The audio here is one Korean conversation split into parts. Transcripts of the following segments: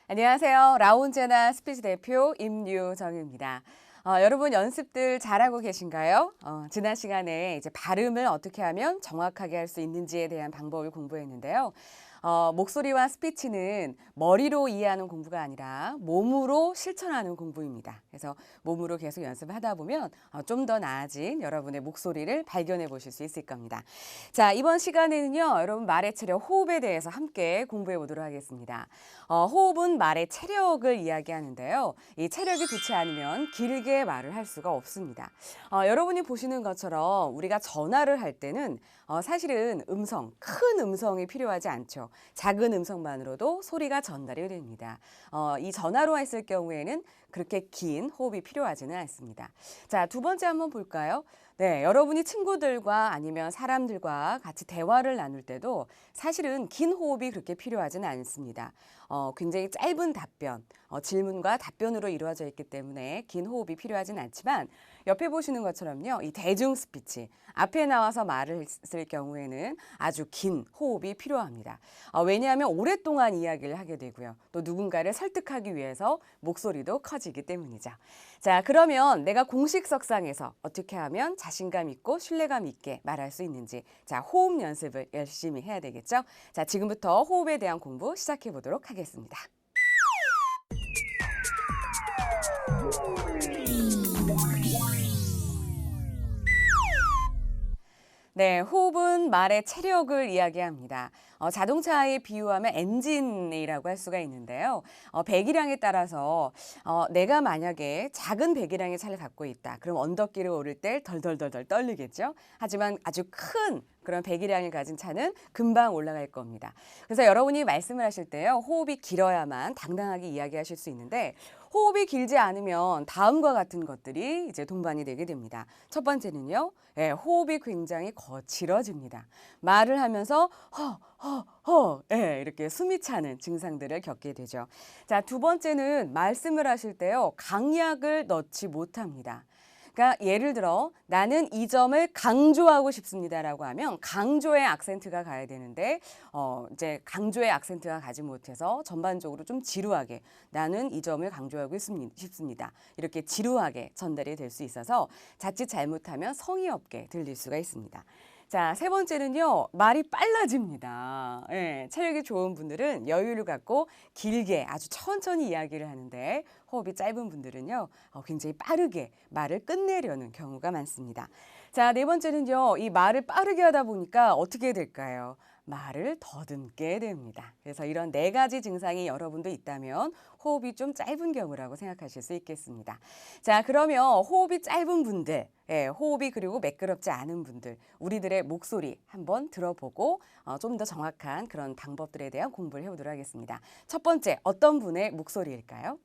안녕하세요. 라운제나 스피치 대표 임유정입니다. 여러분 연습들 잘하고 계신가요? 지난 시간에 이제 발음을 어떻게 하면 정확하게 할 수 있는지에 대한 방법을 공부했는데요. 목소리와 스피치는 머리로 이해하는 공부가 아니라 몸으로 실천하는 공부입니다. 그래서 몸으로 계속 연습하다 보면 좀 더 나아진 여러분의 목소리를 발견해 보실 수 있을 겁니다. 자, 이번 시간에는요, 여러분 말의 체력, 호흡에 대해서 함께 공부해 보도록 하겠습니다. 호흡은 말의 체력을 이야기하는데요. 이 체력이 좋지 않으면 길게 말을 할 수가 없습니다. 여러분이 보시는 것처럼 우리가 전화를 할 때는 사실은 큰 음성이 필요하지 않죠. 작은 음성만으로도 소리가 전달이 됩니다. 이 전화로 했을 경우에는 그렇게 긴 호흡이 필요하지는 않습니다. 자, 두 번째 한번 볼까요? 네, 여러분이 친구들과 아니면 사람들과 같이 대화를 나눌 때도 사실은 긴 호흡이 그렇게 필요하지는 않습니다. 굉장히 짧은 답변, 질문과 답변으로 이루어져 있기 때문에 긴 호흡이 필요하진 않지만 옆에 보시는 것처럼요, 이 대중 스피치, 앞에 나와서 말을 했을 경우에는 아주 긴 호흡이 필요합니다. 왜냐하면 오랫동안 이야기를 하게 되고요. 또 누군가를 설득하기 위해서 목소리도 커지기 때문이죠. 자, 그러면 내가 공식석상에서 어떻게 하면 자신감 있고 신뢰감 있게 말할 수 있는지, 자, 호흡 연습을 열심히 해야 되겠죠? 자, 지금부터 호흡에 대한 공부 시작해 보도록 하겠습니다. 네, 호흡은 말의 체력을 이야기합니다. 자동차에 비유하면 엔진이라고 할 수가 있는데요. 배기량에 따라서 내가 만약에 작은 배기량의 차를 갖고 있다. 그럼 언덕길을 오를 때 덜덜덜덜 떨리겠죠. 하지만 아주 큰 그런 배기량을 가진 차는 금방 올라갈 겁니다. 그래서 여러분이 말씀을 하실 때요, 호흡이 길어야만 당당하게 이야기하실 수 있는데 호흡이 길지 않으면 다음과 같은 것들이 이제 동반이 되게 됩니다. 첫 번째는요, 호흡이 굉장히 거칠어집니다. 말을 하면서 이렇게 숨이 차는 증상들을 겪게 되죠. 자, 두 번째는 말씀을 하실 때요, 강약을 넣지 못합니다. 그러니까 예를 들어 나는 이 점을 강조하고 싶습니다라고 하면 강조의 악센트가 가야 되는데 이제 강조의 악센트가 가지 못해서 전반적으로 좀 지루하게 나는 이 점을 강조하고 싶습니다. 이렇게 지루하게 전달이 될 수 있어서 자칫 잘못하면 성의 없게 들릴 수가 있습니다. 자, 세 번째는요, 말이 빨라집니다. 예, 체력이 좋은 분들은 여유를 갖고 길게 아주 천천히 이야기를 하는데 호흡이 짧은 분들은요, 굉장히 빠르게 말을 끝내려는 경우가 많습니다. 자, 네 번째는요, 이 말을 빠르게 하다 보니까 어떻게 될까요? 말을 더듬게 됩니다. 그래서 이런 네 가지 증상이 여러분도 있다면 호흡이 좀 짧은 경우라고 생각하실 수 있겠습니다. 자, 그러면 호흡이 짧은 분들, 호흡이 그리고 매끄럽지 않은 분들, 우리들의 목소리 한번 들어보고 좀 더 정확한 그런 방법들에 대한 공부를 해보도록 하겠습니다. 첫 번째, 어떤 분의 목소리일까요?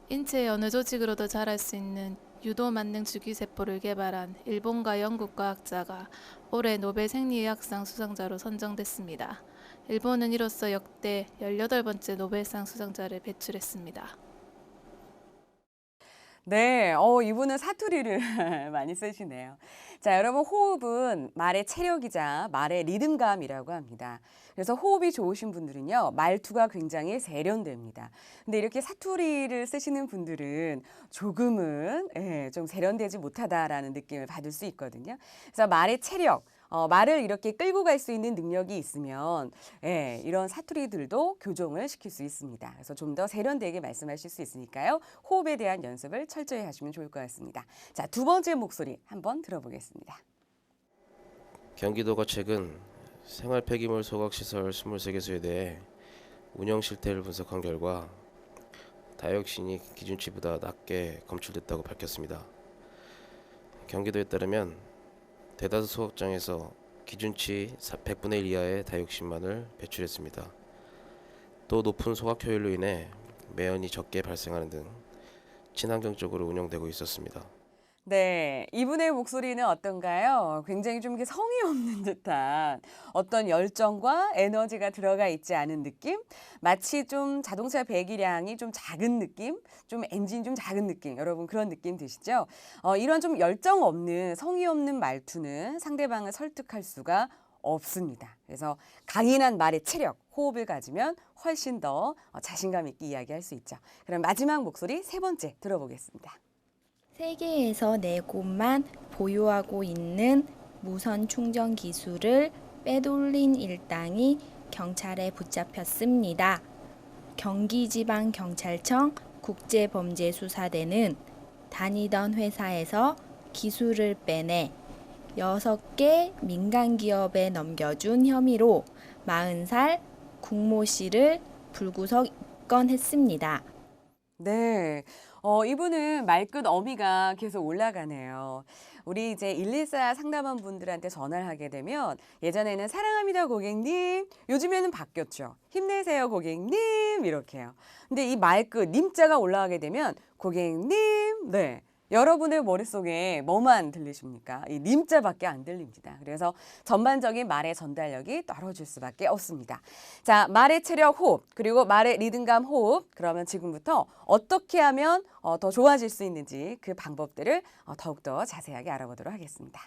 인체의 어느 조직으로도 자랄 수 있는 유도 만능 주기세포를 개발한 일본과 영국 과학자가 올해 노벨 생리의학상 수상자로 선정됐습니다. 일본은 이로써 역대 18번째 노벨상 수상자를 배출했습니다. 네, 이분은 사투리를 많이 쓰시네요. 자, 여러분 호흡은 말의 체력이자 말의 리듬감이라고 합니다. 그래서 호흡이 좋으신 분들은요, 말투가 굉장히 세련됩니다. 근데 이렇게 사투리를 쓰시는 분들은 조금은 좀 세련되지 못하다라는 느낌을 받을 수 있거든요. 그래서 말의 체력, 말을 이렇게 끌고 갈 수 있는 능력이 있으면 이런 사투리들도 교정을 시킬 수 있습니다. 그래서 좀 더 세련되게 말씀하실 수 있으니까요. 호흡에 대한 연습을 철저히 하시면 좋을 것 같습니다. 자, 두 번째 목소리 한번 들어보겠습니다. 경기도가 최근 생활 폐기물 소각시설 23개소에 대해 운영 실태를 분석한 결과 다이옥신이 기준치보다 낮게 검출됐다고 밝혔습니다. 경기도에 따르면 대다수 소각장에서 기준치 100분의 1 이하의 다이옥신만을 배출했습니다. 또 높은 소각 효율로 인해 매연이 적게 발생하는 등 친환경적으로 운영되고 있었습니다. 네, 이분의 목소리는 어떤가요? 굉장히 좀 이렇게 성의 없는 듯한 어떤 열정과 에너지가 들어가 있지 않은 느낌? 마치 좀 자동차 배기량이 좀 작은 느낌? 좀 엔진 좀 작은 느낌? 여러분 그런 느낌 드시죠? 이런 좀 열정 없는 성의 없는 말투는 상대방을 설득할 수가 없습니다. 그래서 강인한 말의 체력, 호흡을 가지면 훨씬 더 자신감 있게 이야기할 수 있죠. 그럼 마지막 목소리 세 번째 들어보겠습니다. 세계에서 4곳만 보유하고 있는 무선 충전 기술을 빼돌린 일당이 경찰에 붙잡혔습니다. 경기지방경찰청 국제범죄수사대는 다니던 회사에서 기술을 빼내 6개 민간기업에 넘겨준 혐의로 40살 국모 씨를 불구속 입건했습니다. 네. 이분은 말끝 어미가 계속 올라가네요. 우리 이제 114 상담원 분들한테 전화를 하게 되면 예전에는 사랑합니다 고객님, 요즘에는 바뀌었죠. 힘내세요 고객님 이렇게요. 근데 이 말끝 님자가 올라가게 되면 고객님, 네. 여러분의 머릿속에 뭐만 들리십니까? 이 님자밖에 안 들립니다. 그래서 전반적인 말의 전달력이 떨어질 수밖에 없습니다. 자, 말의 체력 호흡, 그리고 말의 리듬감 호흡. 그러면 지금부터 어떻게 하면 더 좋아질 수 있는지 그 방법들을 더욱더 자세하게 알아보도록 하겠습니다.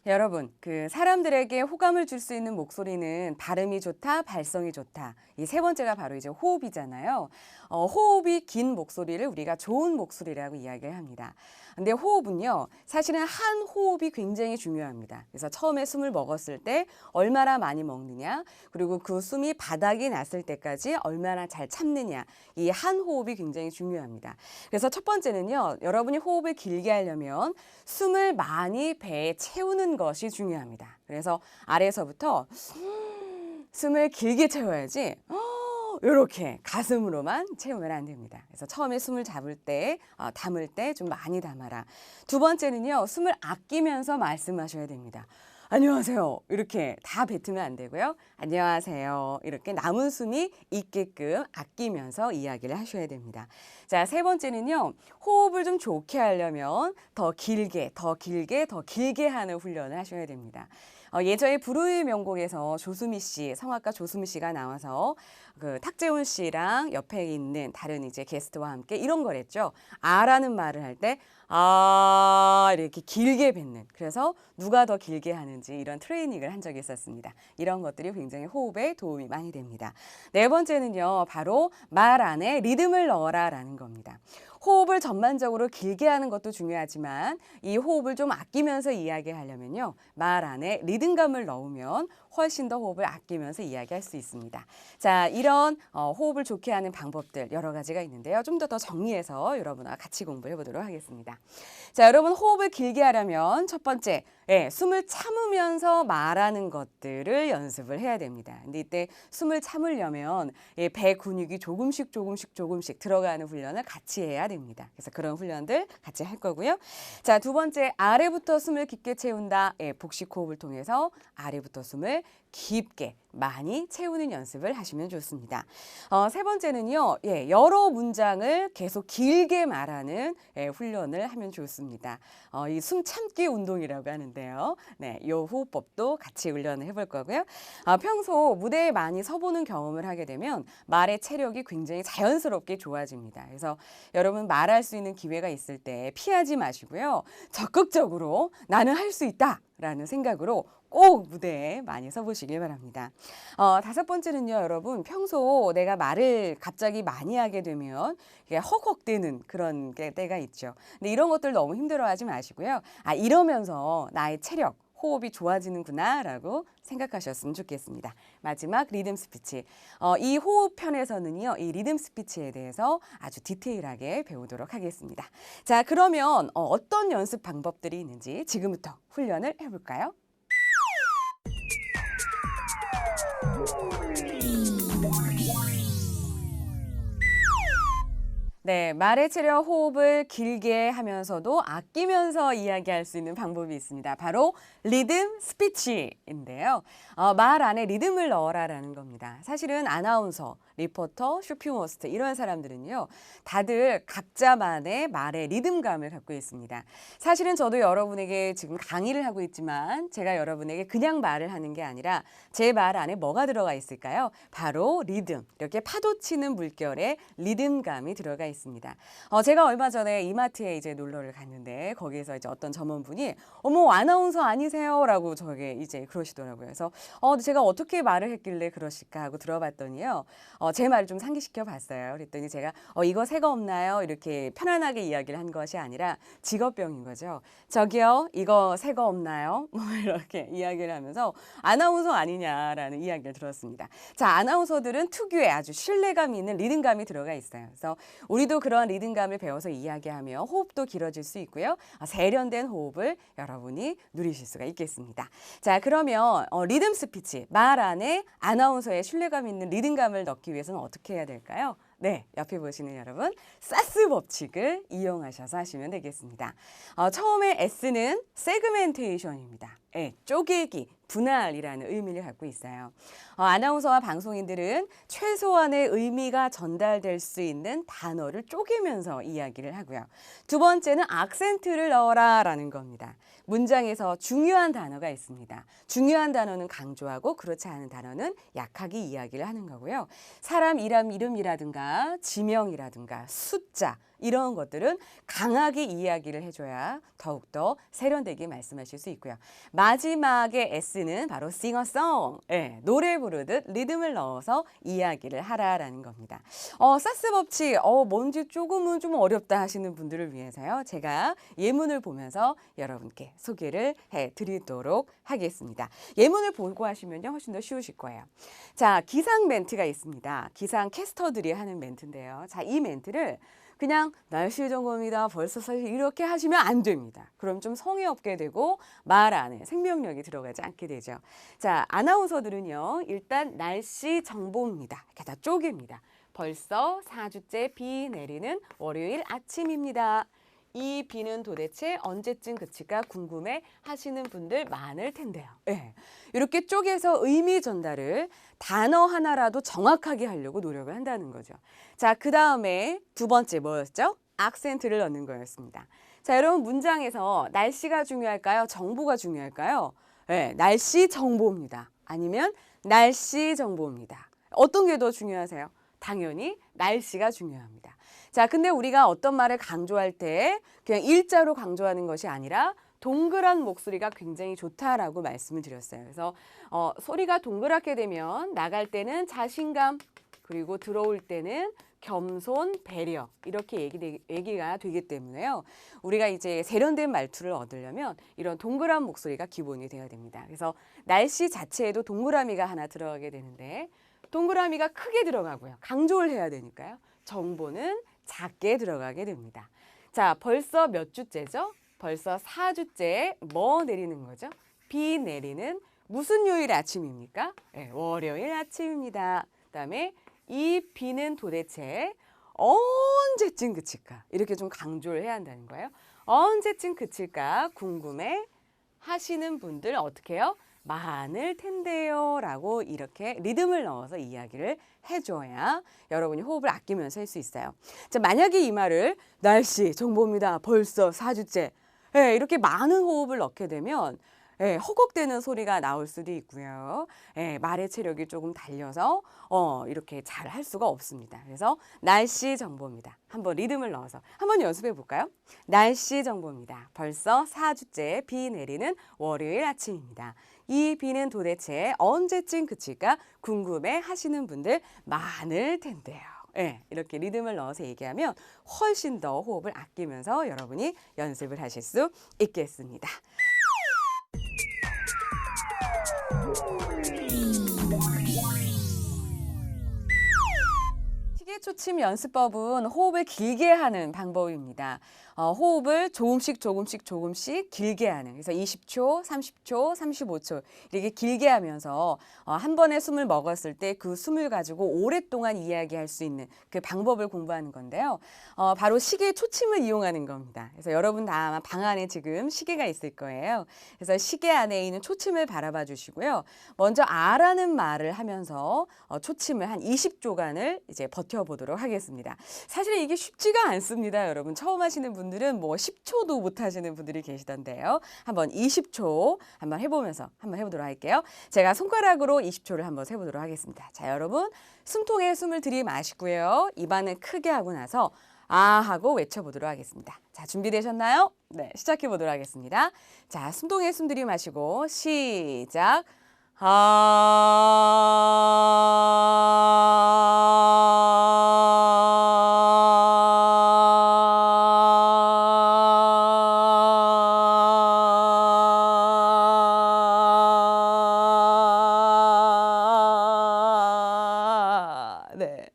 여러분, 그 사람들에게 호감을 줄 수 있는 목소리는 발음이 좋다, 발성이 좋다. 이 세 번째가 바로 이제 호흡이잖아요. 호흡이 긴 목소리를 우리가 좋은 목소리라고 이야기를 합니다. 근데 호흡은요, 사실은 한 호흡이 굉장히 중요합니다. 그래서 처음에 숨을 먹었을 때 얼마나 많이 먹느냐, 그리고 그 숨이 바닥이 났을 때까지 얼마나 잘 참느냐, 이 한 호흡이 굉장히 중요합니다. 그래서 첫 번째는요, 여러분이 호흡을 길게 하려면 숨을 많이 배에 채우는 것이 중요합니다. 그래서 아래에서부터 숨을 길게 채워야지 이렇게 가슴으로만 채우면 안 됩니다. 그래서 처음에 숨을 잡을 때, 담을 때 좀 많이 담아라. 두 번째는요, 숨을 아끼면서 말씀하셔야 됩니다. 안녕하세요. 이렇게 다 뱉으면 안 되고요. 안녕하세요. 이렇게 남은 숨이 있게끔 아끼면서 이야기를 하셔야 됩니다. 자, 세 번째는요. 호흡을 좀 좋게 하려면 더 길게, 더 길게, 더 길게 하는 훈련을 하셔야 됩니다. 예전에 불후의 명곡에서 조수미 씨, 성악가 조수미 씨가 나와서 그 탁재훈 씨랑 옆에 있는 다른 이제 게스트와 함께 이런 걸 했죠. 아라는 말을 할 때 이렇게 길게 뱉는. 그래서 누가 더 길게 하는지 이런 트레이닝을 한 적이 있었습니다. 이런 것들이 굉장히 호흡에 도움이 많이 됩니다. 네 번째는요. 바로 말 안에 리듬을 넣어라라는 겁니다. 호흡을 전반적으로 길게 하는 것도 중요하지만 이 호흡을 좀 아끼면서 이야기하려면요. 말 안에 리듬감을 넣으면 훨씬 더 호흡을 아끼면서 이야기할 수 있습니다. 자, 이런 호흡을 좋게 하는 방법들 여러 가지가 있는데요. 좀 더 정리해서 여러분과 같이 공부해 보도록 하겠습니다. 자, 여러분 호흡을 길게 하려면 첫 번째, 숨을 참으면서 말하는 것들을 연습을 해야 됩니다. 근데 이때 숨을 참으려면 배 근육이 조금씩 들어가는 훈련을 같이 해야 됩니다. 그래서 그런 훈련들 같이 할 거고요. 자, 두 번째, 아래부터 숨을 깊게 채운다. 복식 호흡을 통해서 아래부터 숨을 깊게 많이 채우는 연습을 하시면 좋습니다. 세 번째는요, 여러 문장을 계속 길게 말하는 훈련을 하면 좋습니다. 이 숨 참기 운동이라고 하는데요. 네, 이 호흡법도 같이 훈련을 해볼 거고요. 평소 무대에 많이 서보는 경험을 하게 되면 말의 체력이 굉장히 자연스럽게 좋아집니다. 그래서 여러분 말할 수 있는 기회가 있을 때 피하지 마시고요. 적극적으로 나는 할 수 있다 라는 생각으로 꼭 무대에 많이 서보시길 바랍니다. 다섯 번째는요, 여러분 평소 내가 말을 갑자기 많이 하게 되면 이게 헉헉대는 그런 때가 있죠. 근데 이런 것들 너무 힘들어하지 마시고요. 이러면서 나의 체력, 호흡이 좋아지는구나 라고 생각하셨으면 좋겠습니다. 마지막 리듬 스피치. 이 호흡 편에서는요, 이 리듬 스피치에 대해서 아주 디테일하게 배우도록 하겠습니다. 자, 그러면 어떤 연습 방법들이 있는지 지금부터 훈련을 해볼까요? 네, 말의 체력 호흡을 길게 하면서도 아끼면서 이야기할 수 있는 방법이 있습니다. 바로 리듬 스피치인데요. 말 안에 리듬을 넣어라라는 겁니다. 사실은 아나운서, 리포터, 쇼핑호스트 이런 사람들은요. 다들 각자만의 말의 리듬감을 갖고 있습니다. 사실은 저도 여러분에게 지금 강의를 하고 있지만 제가 여러분에게 그냥 말을 하는 게 아니라 제 말 안에 뭐가 들어가 있을까요? 바로 리듬, 이렇게 파도 치는 물결에 리듬감이 들어가 있습니다. 있습니다. 제가 얼마 전에 이마트에 이제 놀러를 갔는데 거기에서 이제 어떤 점원분이 어머 아나운서 아니세요라고 저에게 이제 그러시더라고요. 그래서 제가 어떻게 말을 했길래 그러실까 하고 들어봤더니요. 제 말을 좀 상기시켜 봤어요. 그랬더니 제가 이거 새 거 없나요? 이렇게 편안하게 이야기를 한 것이 아니라 직업병인 거죠. 저기요, 이거 새 거 없나요? 뭐 이렇게 이야기를 하면서 아나운서 아니냐라는 이야기를 들었습니다. 자, 아나운서들은 특유의 아주 신뢰감 있는 리듬감이 들어가 있어요. 그래서 우리도 그런 리듬감을 배워서 이야기하며 호흡도 길어질 수 있고요. 세련된 호흡을 여러분이 누리실 수가 있겠습니다. 자, 그러면 리듬 스피치, 말 안에 아나운서의 신뢰감 있는 리듬감을 넣기 위해서는 어떻게 해야 될까요? 네, 옆에 보시는 여러분, 사스 법칙을 이용하셔서 하시면 되겠습니다. 처음에 S는 세그멘테이션입니다. 쪼개기, 분할이라는 의미를 갖고 있어요. 아나운서와 방송인들은 최소한의 의미가 전달될 수 있는 단어를 쪼개면서 이야기를 하고요. 두 번째는 악센트를 넣어라라는 겁니다. 문장에서 중요한 단어가 있습니다. 중요한 단어는 강조하고 그렇지 않은 단어는 약하게 이야기를 하는 거고요. 사람 이름이라든가 지명이라든가 숫자 이런 것들은 강하게 이야기를 해줘야 더욱더 세련되게 말씀하실 수 있고요. 마지막에 S는 바로 싱어송, 노래 부르듯 리듬을 넣어서 이야기를 하라라는 겁니다. 사스 법칙, 뭔지 조금은 좀 어렵다 하시는 분들을 위해서요. 제가 예문을 보면서 여러분께 소개를 해드리도록 하겠습니다. 예문을 보고 하시면요. 훨씬 더 쉬우실 거예요. 자, 기상 멘트가 있습니다. 기상 캐스터들이 하는 멘트인데요. 자, 이 멘트를 그냥 날씨 정보입니다. 벌써 사실 이렇게 하시면 안 됩니다. 그럼 좀 성의 없게 되고 말 안에 생명력이 들어가지 않게 되죠. 자, 아나운서들은요. 일단 날씨 정보입니다. 이렇게 다 쪼갭니다. 벌써 4주째 비 내리는 월요일 아침입니다. 이 비는 도대체 언제쯤 그칠까 궁금해 하시는 분들 많을 텐데요. 이렇게 쪼개서 의미 전달을 단어 하나라도 정확하게 하려고 노력을 한다는 거죠. 자, 그 다음에 두 번째 뭐였죠? 악센트를 넣는 거였습니다. 자, 여러분 문장에서 날씨가 중요할까요? 정보가 중요할까요? 날씨 정보입니다. 아니면 날씨 정보입니다. 어떤 게 더 중요하세요? 당연히 날씨가 중요합니다. 자, 근데 우리가 어떤 말을 강조할 때 그냥 일자로 강조하는 것이 아니라 동그란 목소리가 굉장히 좋다라고 말씀을 드렸어요. 그래서 소리가 동그랗게 되면 나갈 때는 자신감, 그리고 들어올 때는 겸손, 배려 이렇게 얘기가 되기 때문에요. 우리가 이제 세련된 말투를 얻으려면 이런 동그란 목소리가 기본이 되어야 됩니다. 그래서 날씨 자체에도 동그라미가 하나 들어가게 되는데 동그라미가 크게 들어가고요. 강조를 해야 되니까요. 정보는 작게 들어가게 됩니다. 자, 벌써 몇 주째죠? 벌써 4주째 뭐 내리는 거죠? 비 내리는 무슨 요일 아침입니까? 월요일 아침입니다. 그다음에 이 비는 도대체 언제쯤 그칠까? 이렇게 좀 강조를 해야 한다는 거예요. 언제쯤 그칠까 궁금해 하시는 분들 어떻게 해요? 많을 텐데요 라고 이렇게 리듬을 넣어서 이야기를 해줘야 여러분이 호흡을 아끼면서 할 수 있어요. 자, 만약에 이 말을 날씨 정보입니다. 벌써 4주째 이렇게 많은 호흡을 넣게 되면 허걱대는 소리가 나올 수도 있고요. 말의 체력이 조금 달려서 이렇게 잘 할 수가 없습니다. 그래서 날씨 정보입니다. 한번 리듬을 넣어서 한번 연습해 볼까요? 날씨 정보입니다. 벌써 4주째 비 내리는 월요일 아침입니다. 이 비는 도대체 언제쯤 그칠까 궁금해 하시는 분들 많을 텐데요. 이렇게 리듬을 넣어서 얘기하면 훨씬 더 호흡을 아끼면서 여러분이 연습을 하실 수 있겠습니다. 시계초침 연습법은 호흡을 길게 하는 방법입니다. 호흡을 조금씩 길게 하는, 그래서 20초, 30초, 35초 이렇게 길게 하면서 한 번에 숨을 먹었을 때 그 숨을 가지고 오랫동안 이야기할 수 있는 그 방법을 공부하는 건데요. 바로 시계 초침을 이용하는 겁니다. 그래서 여러분 다 아마 방 안에 지금 시계가 있을 거예요. 그래서 시계 안에 있는 초침을 바라봐 주시고요. 먼저 아라는 말을 하면서 초침을 한 20초간을 이제 버텨보도록 하겠습니다. 사실 이게 쉽지가 않습니다. 여러분 처음 하시는 분들은 뭐 10초도 못 하시는 분들이 계시던데요. 한번 20초 한번 해보면서 한번 해보도록 할게요. 제가 손가락으로 20초를 한번 세보도록 하겠습니다. 자, 여러분 숨통에 숨을 들이마시고요. 입안을 크게 하고 나서 아 하고 외쳐보도록 하겠습니다. 자, 준비되셨나요? 네, 시작해 보도록 하겠습니다. 자, 숨통에 숨 들이마시고 시작. 네.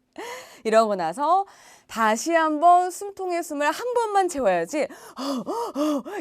이러고 나서 다시 한번 숨통에 숨을 한 번만 채워야지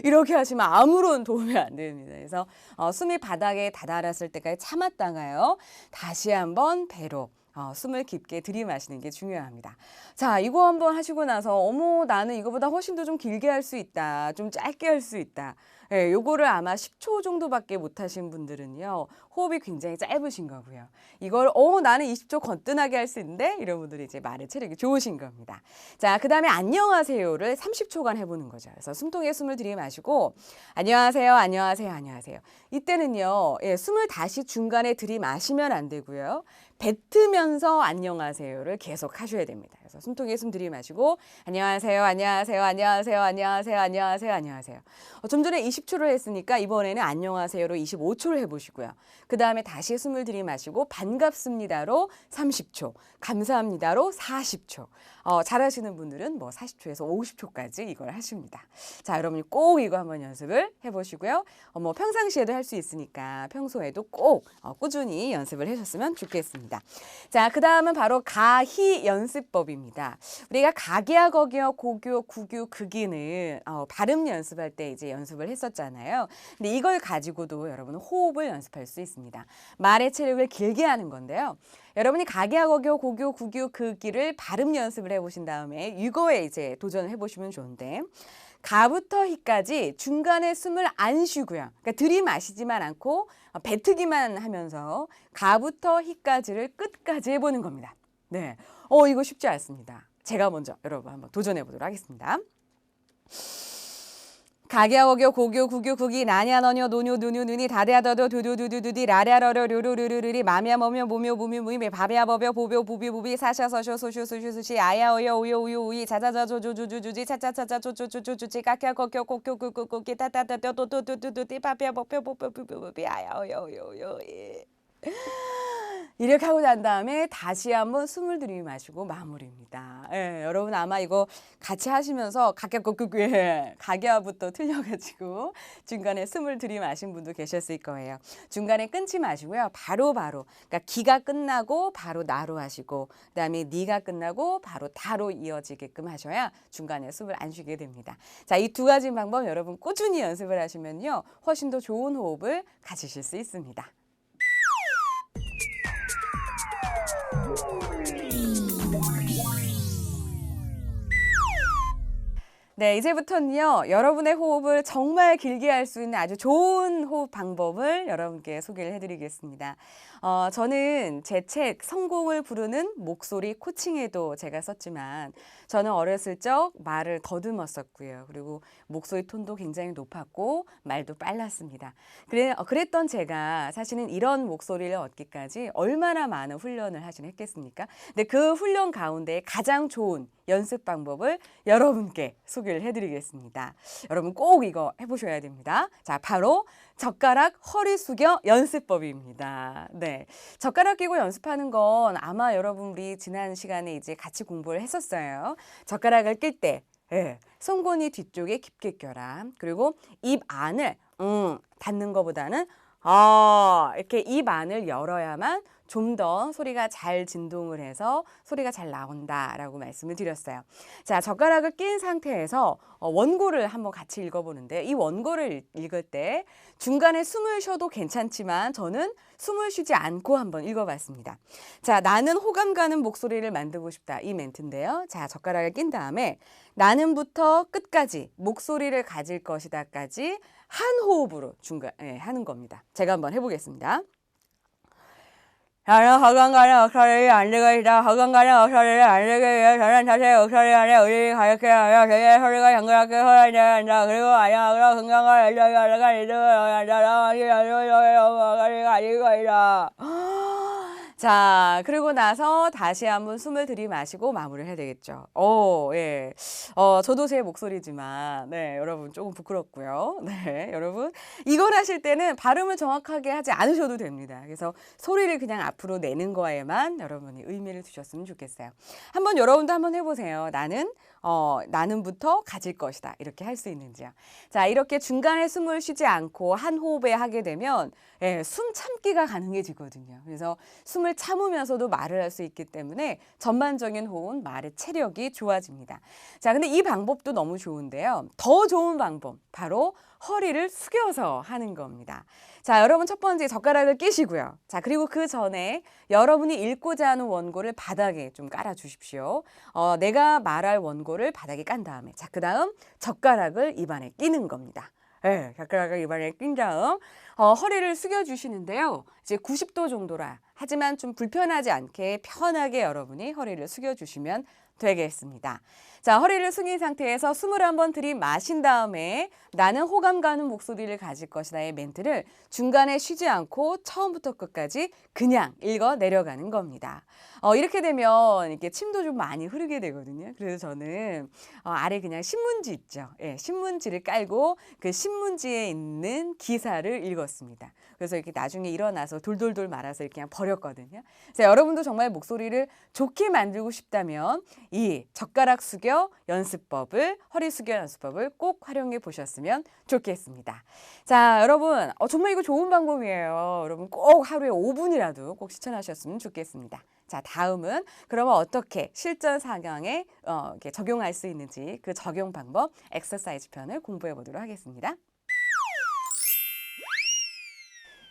이렇게 하시면 아무런 도움이 안 됩니다. 그래서 숨이 바닥에 다다랐을 때까지 참았다가요. 다시 한번 배로 숨을 깊게 들이마시는 게 중요합니다. 자, 이거 한번 하시고 나서 어머 나는 이거보다 훨씬 더 좀 길게 할 수 있다. 좀 짧게 할 수 있다. 예, 요거를 아마 10초 정도밖에 못 하신 분들은요. 호흡이 굉장히 짧으신 거고요. 이걸 나는 20초 거뜬하게 할 수 있는데 이런 분들이 이제 말의 체력이 좋으신 겁니다. 자, 그다음에 안녕하세요를 30초간 해보는 거죠. 그래서 숨통에 숨을 들이마시고 안녕하세요, 안녕하세요, 안녕하세요. 이때는요. 예, 숨을 다시 중간에 들이마시면 안 되고요. 뱉으면서 안녕하세요를 계속 하셔야 됩니다. 그래서 숨통에 숨 들이마시고 안녕하세요, 안녕하세요, 안녕하세요, 안녕하세요, 안녕하세요, 안녕하세요. 좀 전에 20초를 했으니까 이번에는 안녕하세요로 25초를 해보시고요. 그 다음에 다시 숨을 들이마시고 반갑습니다로 30초, 감사합니다로 40초. 잘하시는 분들은 뭐 40초에서 50초까지 이걸 하십니다. 자, 여러분이 꼭 이거 한번 연습을 해보시고요. 뭐 평상시에도 할 수 있으니까 평소에도 꼭 꾸준히 연습을 하셨으면 좋겠습니다. 자, 그 다음은 바로 가희 연습법입니다. 우리가 가기야, 거기야, 고교, 구교, 극기는 발음 연습할 때 이제 연습을 했었잖아요. 근데 이걸 가지고도 여러분은 호흡을 연습할 수 있습니다. 말의 체력을 길게 하는 건데요. 여러분이 가기야, 거기야, 고교, 구교, 극기를 발음 연습을 해보신 다음에 이거에 이제 도전을 해보시면 좋은데 가부터 히까지 중간에 숨을 안 쉬고요. 그러니까 들이마시지만 않고 뱉기만 하면서 가부터 히까지를 끝까지 해보는 겁니다. 네, 이거 쉽지 않습니다. 제가 먼저 여러분 한번 도전해 보도록 하겠습니다. 가기야, 거기야, 고교, 구교, 구기, 나냐, 너냐, 노뇨, 누뇨, 누니, 다대야, 더더, 두두두두두디, 라랴, 러려, 료료료료리, 마미야, 머며, 모묘, 무미, 무미, 바비야, 버벼, 보벼, 부비, 부비, 사샤, 서쇼, 소쇼, 수슈, 수시, 아야, 어여, 우요, 우요, 우이, 자자자, 조조조조조지, 차차차차, 조조조조조지, 까끼야, 거껴, 꼬껴, 꾸꾸꾸끼, 따따따따, 또또또또또띠, 바비야, 버벼, 버벼, 부비, 아야, 어여, 우요, 우요, 이렇게 하고 난 다음에 다시 한번 숨을 들이마시고 마무리입니다. 예, 여러분 아마 이거 같이 하시면서 가게부터 틀려가지고 중간에 숨을 들이마신 분도 계셨을 거예요. 중간에 끊지 마시고요. 바로바로 그러니까 기가 끝나고 바로 나로 하시고 그다음에 니가 끝나고 바로 다로 이어지게끔 하셔야 중간에 숨을 안 쉬게 됩니다. 자, 이 두 가지 방법 여러분 꾸준히 연습을 하시면요. 훨씬 더 좋은 호흡을 가지실 수 있습니다. 네, 이제부터는요, 여러분의 호흡을 정말 길게 할 수 있는 아주 좋은 호흡 방법을 여러분께 소개를 해드리겠습니다. 저는 제 책 성공을 부르는 목소리 코칭에도 제가 썼지만 저는 어렸을 적 말을 더듬었었고요. 그리고 목소리 톤도 굉장히 높았고 말도 빨랐습니다. 그랬던 제가 사실은 이런 목소리를 얻기까지 얼마나 많은 훈련을 하긴 했겠습니까? 근데 그 훈련 가운데 가장 좋은 연습 방법을 여러분께 소개를 해드리겠습니다. 여러분 꼭 이거 해보셔야 됩니다. 자, 바로 젓가락 허리 숙여 연습법입니다. 네, 젓가락 끼고 연습하는 건 아마 여러분 우리 지난 시간에 이제 같이 공부를 했었어요. 젓가락을 낄 때 송곳니 뒤쪽에 깊게 껴라. 그리고 입 안을 닫는 것보다는 이렇게 입 안을 열어야만 좀 더 소리가 잘 진동을 해서 소리가 잘 나온다라고 말씀을 드렸어요. 자, 젓가락을 낀 상태에서 원고를 한번 같이 읽어보는데 이 원고를 읽을 때 중간에 숨을 쉬어도 괜찮지만 저는 숨을 쉬지 않고 한번 읽어봤습니다. 자, 나는 호감 가는 목소리를 만들고 싶다. 이 멘트인데요. 자, 젓가락을 낀 다음에 나는부터 끝까지 목소리를 가질 것이다까지 한 호흡으로 중간에 하는 겁니다. 제가 한번 해보겠습니다. 나는 허감 가는 목소리를 만들고 있다. 허감 가는 목소리를 만들기 위해 저는 자신의 목소리 안에 의리를 가득해 하며 제게 소리가 정갈하게 흘러야 한다. 그리고 안녕하고 건강과 열정이 리듬을 한다. 나만이 열정이 가지고 있다. 자, 그리고 나서 다시 한번 숨을 들이마시고 마무리를 해야 되겠죠. 예. 저도 제 목소리지만, 네, 여러분 조금 부끄럽고요. 네, 여러분. 이걸 하실 때는 발음을 정확하게 하지 않으셔도 됩니다. 그래서 소리를 그냥 앞으로 내는 거에만 여러분이 의미를 두셨으면 좋겠어요. 한번 여러분도 한번 해보세요. 나는부터 가질 것이다. 이렇게 할 수 있는지요. 자, 이렇게 중간에 숨을 쉬지 않고 한 호흡에 하게 되면 숨 참기가 가능해지거든요. 그래서 숨을 참으면서도 말을 할 수 있기 때문에 전반적인 호흡, 말의 체력이 좋아집니다. 자, 근데 이 방법도 너무 좋은데요. 더 좋은 방법, 바로 허리를 숙여서 하는 겁니다. 자, 여러분 첫 번째 젓가락을 끼시고요. 자, 그리고 그 전에 여러분이 읽고자 하는 원고를 바닥에 좀 깔아 주십시오. 내가 말할 원고를 바닥에 깐 다음에, 자, 그 다음 젓가락을 입안에 끼는 겁니다. 네, 젓가락을 입안에 낀 다음 허리를 숙여주시는데요. 이제 90도 정도라, 하지만 좀 불편하지 않게 편하게 여러분이 허리를 숙여주시면 되겠습니다. 자, 허리를 숙인 상태에서 숨을 한번 들이마신 다음에 나는 호감 가는 목소리를 가질 것이다의 멘트를 중간에 쉬지 않고 처음부터 끝까지 그냥 읽어 내려가는 겁니다. 이렇게 되면 이렇게 침도 좀 많이 흐르게 되거든요. 그래서 저는 아래 그냥 신문지 있죠. 예, 신문지를 깔고 그 신문지에 있는 기사를 읽었습니다. 그래서 이렇게 나중에 일어나서 돌돌돌 말아서 이렇게 그냥 버렸거든요. 그래서 여러분도 정말 목소리를 좋게 만들고 싶다면 이 젓가락 숙여 연습법을, 허리 숙여 연습법을 꼭 활용해 보셨으면 좋겠습니다. 자, 여러분 정말 이거 좋은 방법이에요. 여러분 꼭 하루에 5분이라도 꼭 실천하셨으면 좋겠습니다. 자, 다음은 그러면 어떻게 실전 상황에 이렇게 적용할 수 있는지 그 적용 방법 엑서사이즈 편을 공부해 보도록 하겠습니다.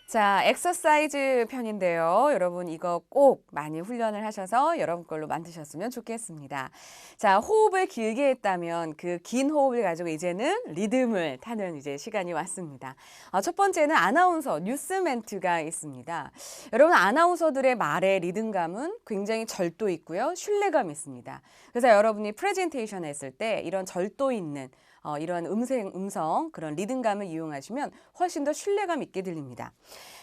자, 엑서사이즈 편인데요. 여러분 이거 꼭 많이 훈련을 하셔서 여러분 걸로 만드셨으면 좋겠습니다. 자, 호흡을 길게 했다면 그 긴 호흡을 가지고 이제는 리듬을 타는 이제 시간이 왔습니다. 첫 번째는 아나운서 뉴스 멘트가 있습니다. 여러분 아나운서들의 말의 리듬감은 굉장히 절도 있고요. 신뢰감 있습니다. 그래서 여러분이 프레젠테이션 했을 때 이런 절도 있는 이런 음성, 그런 리듬감을 이용하시면 훨씬 더 신뢰감 있게 들립니다.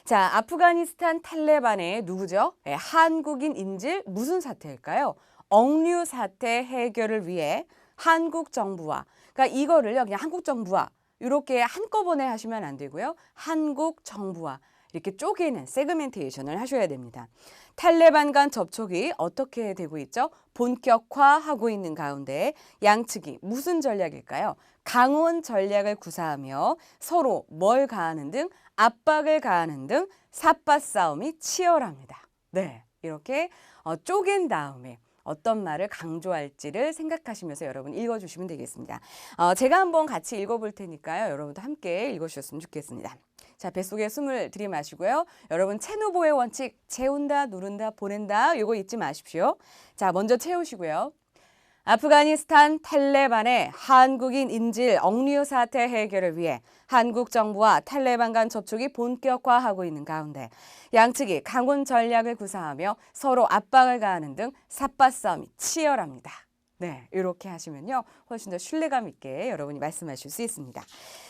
자, 아프가니스탄 탈레반의 누구죠? 한국인 인질 무슨 사태일까요? 억류 사태 해결을 위해 한국 정부와, 그러니까 이거를요, 그냥 한국 정부와 이렇게 한꺼번에 하시면 안 되고요. 한국 정부와 이렇게 쪼개는 세그멘테이션을 하셔야 됩니다. 탈레반 간 접촉이 어떻게 되고 있죠? 본격화하고 있는 가운데 양측이 무슨 전략일까요? 강원 전략을 구사하며 서로 뭘 가하는 등 압박을 가하는 등 삿바 싸움이 치열합니다. 네, 이렇게 쪼갠 다음에 어떤 말을 강조할지를 생각하시면서 여러분 읽어주시면 되겠습니다. 제가 한번 같이 읽어볼 테니까요. 여러분도 함께 읽어주셨으면 좋겠습니다. 자, 뱃속에 숨을 들이마시고요. 여러분 채누보의 원칙, 채운다, 누른다, 보낸다 이거 잊지 마십시오. 자, 먼저 채우시고요. 아프가니스탄 탈레반의 한국인 인질 억류 사태 해결을 위해 한국 정부와 탈레반 간 접촉이 본격화하고 있는 가운데 양측이 강원 전략을 구사하며 서로 압박을 가하는 등 삿바 싸움이 치열합니다. 네, 이렇게 하시면요. 훨씬 더 신뢰감 있게 여러분이 말씀하실 수 있습니다.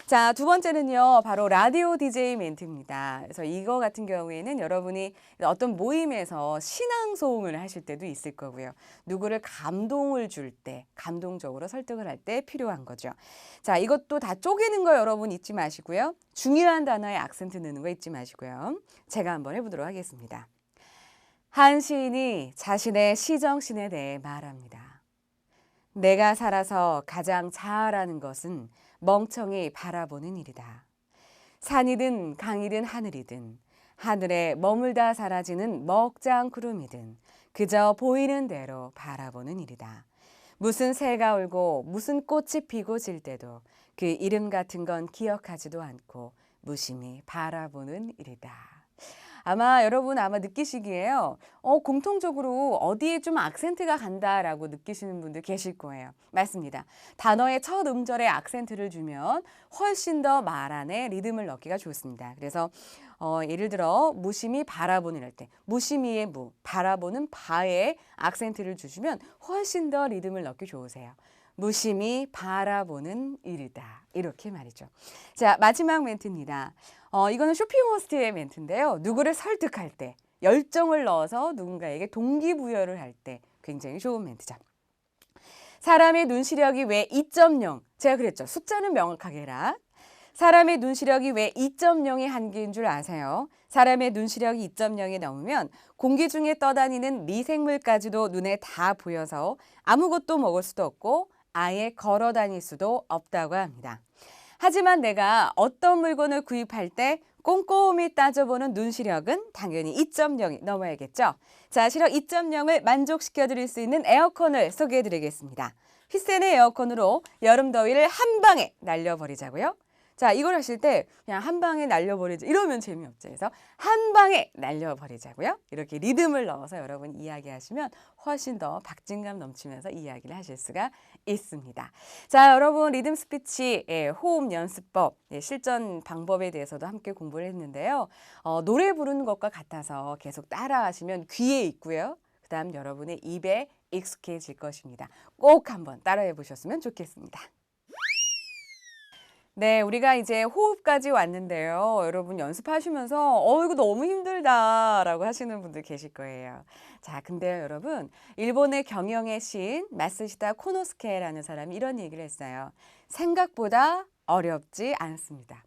자, 두 번째는요. 바로 라디오 DJ 멘트입니다. 그래서 이거 같은 경우에는 여러분이 어떤 모임에서 신앙소음을 하실 때도 있을 거고요. 누구를 감동을 줄 때, 감동적으로 설득을 할 때 필요한 거죠. 자, 이것도 다 쪼개는 거 여러분 잊지 마시고요. 중요한 단어에 악센트 넣는 거 잊지 마시고요. 제가 한번 해보도록 하겠습니다. 한 시인이 자신의 시정신에 대해 말합니다. 내가 살아서 가장 잘하는 것은 멍청이 바라보는 일이다. 산이든 강이든 하늘이든 하늘에 머물다 사라지는 먹장 구름이든 그저 보이는 대로 바라보는 일이다. 무슨 새가 울고 무슨 꽃이 피고 질 때도 그 이름 같은 건 기억하지도 않고 무심히 바라보는 일이다. 아마 여러분 느끼시기에요. 공통적으로 어디에 좀 악센트가 간다라고 느끼시는 분들 계실 거예요. 맞습니다. 단어의 첫 음절에 악센트를 주면 훨씬 더 말 안에 리듬을 넣기가 좋습니다. 그래서 예를 들어 무심히 바라보는 이럴 때 무심히의 무, 바라보는 바에 악센트를 주시면 훨씬 더 리듬을 넣기 좋으세요. 무심히 바라보는 일이다. 이렇게 말이죠. 자, 마지막 멘트입니다. 이거는 쇼핑호스트의 멘트인데요. 누구를 설득할 때 열정을 넣어서 누군가에게 동기부여를 할 때 굉장히 좋은 멘트죠. 사람의 눈시력이 왜 2.0? 제가 그랬죠. 숫자는 명확하게 해라. 사람의 눈시력이 왜 2.0의 한계인 줄 아세요? 사람의 눈시력이 2.0이 넘으면 공기 중에 떠다니는 미생물까지도 눈에 다 보여서 아무것도 먹을 수도 없고 아예 걸어 다닐 수도 없다고 합니다. 하지만 내가 어떤 물건을 구입할 때 꼼꼼히 따져보는 눈시력은 당연히 2.0이 넘어야겠죠. 자, 시력 2.0을 만족시켜 드릴 수 있는 에어컨을 소개해 드리겠습니다. 휘센의 에어컨으로 여름 더위를 한 방에 날려버리자고요. 자, 이걸 하실 때 그냥 한 방에 날려버리자 이러면 재미없죠. 그래서 한 방에 날려버리자고요. 이렇게 리듬을 넣어서 여러분 이야기하시면 훨씬 더 박진감 넘치면서 이야기를 하실 수가 있습니다. 자, 여러분 리듬 스피치 호흡 연습법 실전 방법에 대해서도 함께 공부를 했는데요. 노래 부르는 것과 같아서 계속 따라하시면 귀에 있고요. 그다음 여러분의 입에 익숙해질 것입니다. 꼭 한번 따라해 보셨으면 좋겠습니다. 네, 우리가 이제 호흡까지 왔는데요. 여러분 연습하시면서 이거 너무 힘들다라고 하시는 분들 계실 거예요. 자, 근데요, 여러분 일본의 경영의 시인 마쓰시다 코노스케라는 사람이 이런 얘기를 했어요. 생각보다 어렵지 않습니다.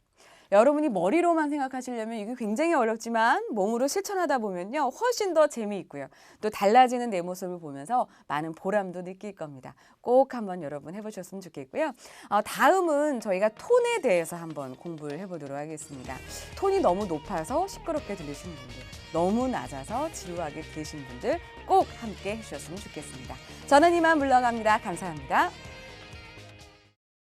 여러분이 머리로만 생각하시려면 이게 굉장히 어렵지만 몸으로 실천하다 보면요 훨씬 더 재미있고요. 또 달라지는 내 모습을 보면서 많은 보람도 느낄 겁니다. 꼭 한번 여러분 해보셨으면 좋겠고요. 다음은 저희가 톤에 대해서 한번 공부를 해보도록 하겠습니다. 톤이 너무 높아서 시끄럽게 들리시는 분들, 너무 낮아서 지루하게 들리시는 분들 꼭 함께 해주셨으면 좋겠습니다. 저는 이만 물러갑니다. 감사합니다.